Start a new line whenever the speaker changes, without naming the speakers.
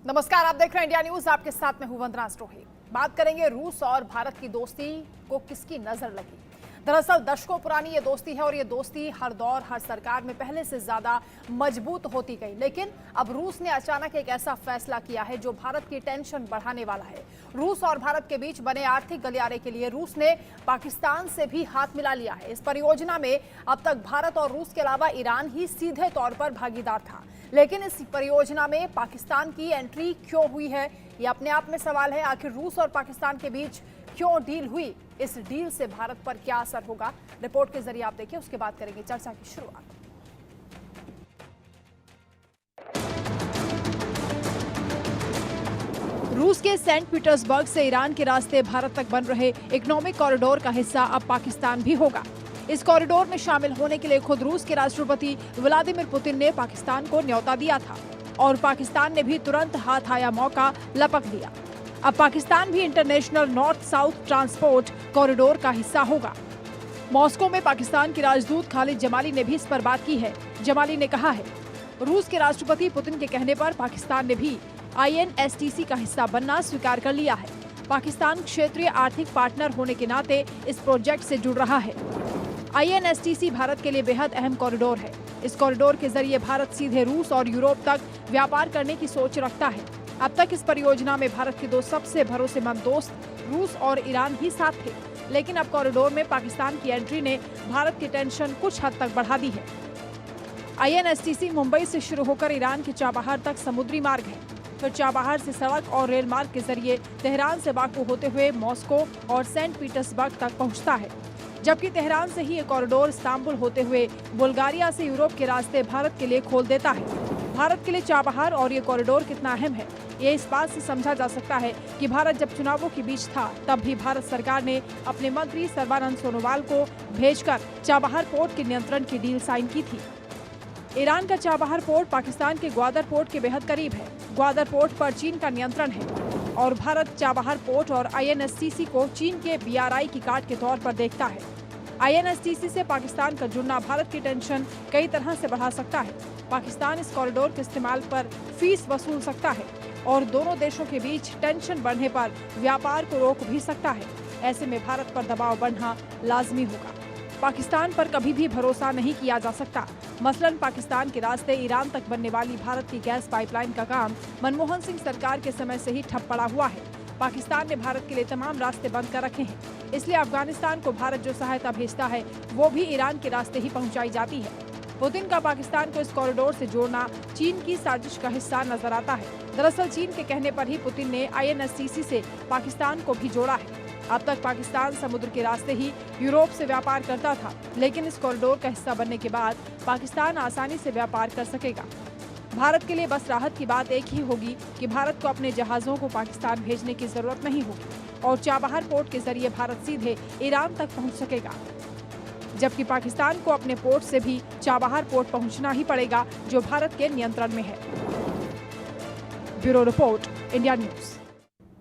नमस्कार, आप देख रहे हैं इंडिया न्यूज। आपके साथ में हूं वंदना स्टोही। बात करेंगे रूस और भारत की दोस्ती को किसकी नजर लगी। दरअसल दशकों पुरानी ये दोस्ती है और ये दोस्ती हर दौर हर सरकार में पहले से ज्यादा मजबूत होती गई। लेकिन अब रूस ने अचानक एक ऐसा फैसला किया है जो भारत की टेंशन बढ़ाने वाला है। रूस और भारत के बीच बने आर्थिक गलियारे के लिए रूस ने पाकिस्तान से भी हाथ मिला लिया है। इस परियोजना में अब तक भारत और रूस के अलावा ईरान ही सीधे तौर पर भागीदार था, लेकिन इस परियोजना में पाकिस्तान की एंट्री क्यों हुई है, ये अपने आप में सवाल है। आखिर रूस और पाकिस्तान के बीच क्यों डील हुई, इस डील से भारत पर क्या असर होगा, रिपोर्ट के जरिए आप देखिए, उसके बाद करेंगे चर्चा की शुरुआत। रूस के सेंट पीटर्सबर्ग से ईरान के रास्ते भारत तक बन रहे इकोनॉमिक कॉरिडोर का हिस्सा अब पाकिस्तान भी होगा। इस कॉरिडोर में शामिल होने के लिए खुद रूस के राष्ट्रपति व्लादिमीर पुतिन ने पाकिस्तान को न्योता दिया था और पाकिस्तान ने भी तुरंत हाथ आया मौका लपक लिया। अब पाकिस्तान भी international north south transport corridor का हिस्सा होगा। मॉस्को में पाकिस्तान के राजदूत खालिद जमाली ने भी इस पर बात की है। जमाली ने कहा है, रूस के राष्ट्रपति पुतिन के कहने पर पाकिस्तान ने भी INSTC का हिस्सा बनना स्वीकार कर लिया है। पाकिस्तान क्षेत्रीय आर्थिक पार्टनर होने के नाते इस प्रोजेक्ट से जुड़ रहा है। INSTC भारत के लिए बेहद अहम कॉरिडोर है। इस कॉरिडोर के जरिए भारत सीधे रूस और यूरोप तक व्यापार करने की सोच रखता है। अब तक इस परियोजना में भारत के दो सबसे भरोसेमंद दोस्त रूस और ईरान ही साथ थे, लेकिन अब कॉरिडोर में पाकिस्तान की एंट्री ने भारत की टेंशन कुछ हद तक बढ़ा दी है। INSTC मुंबई से शुरू होकर ईरान के चाबहार तक समुद्री मार्ग है, फिर चाबहार से सड़क और रेल मार्ग के जरिए तेहरान से बाकू होते हुए मॉस्को और सेंट पीटर्सबर्ग तक पहुंचता है, जबकि तेहरान से ही ये कॉरिडोर इस्तांबुल होते हुए बुल्गारिया से यूरोप के रास्ते भारत के लिए खोल देता है। भारत के लिए चाबहार और ये कॉरिडोर कितना अहम है, ये इस बात से समझा जा सकता है कि भारत जब चुनावों के बीच था, तब भी भारत सरकार ने अपने मंत्री सर्बानंद सोनोवाल को भेजकर चाबहार पोर्ट के नियंत्रण की डील साइन की थी। ईरान का चाबहार पोर्ट पाकिस्तान के ग्वादर पोर्ट के बेहद करीब है। ग्वादर पोर्ट पर चीन का नियंत्रण है और भारत चाबहार पोर्ट और INSTC को चीन के BRI की कार्ड के तौर पर देखता है। INSTC से पाकिस्तान का जुड़ना भारत की टेंशन कई तरह से बढ़ा सकता है। पाकिस्तान इस कॉरिडोर के इस्तेमाल पर फीस वसूल सकता है और दोनों देशों के बीच टेंशन बढ़ने पर व्यापार को रोक भी सकता है। ऐसे में भारत पर दबाव बढ़ना लाजमी होगा। पाकिस्तान पर कभी भी भरोसा नहीं किया जा सकता। मसलन पाकिस्तान के रास्ते ईरान तक बनने वाली भारत की गैस पाइपलाइन का काम मनमोहन सिंह सरकार के समय से ही ठप पड़ा हुआ है। पाकिस्तान ने भारत के लिए तमाम रास्ते बंद कर रखे हैं, इसलिए अफगानिस्तान को भारत जो सहायता भेजता है वो भी ईरान के रास्ते ही पहुंचाई जाती है। पुतिन का पाकिस्तान को इस कॉरिडोर से जोड़ना चीन की साजिश का हिस्सा नजर आता है। दरअसल चीन के कहने पर ही पुतिन ने INSTC से पाकिस्तान को भी जोड़ा है। अब तक पाकिस्तान समुद्र के रास्ते ही यूरोप से व्यापार करता था, लेकिन इस कॉरिडोर का हिस्सा बनने के बाद पाकिस्तान आसानी से व्यापार कर सकेगा। भारत के लिए बस राहत की बात एक ही होगी कि भारत को अपने जहाजों को पाकिस्तान भेजने की जरूरत नहीं होगी और चाबहार पोर्ट के जरिए भारत सीधे ईरान तक पहुंच सकेगा, जबकि पाकिस्तान को अपने पोर्ट से भी चाबहार पोर्ट पहुंचना ही पड़ेगा, जो भारत के नियंत्रण में है। Bureau report, India news.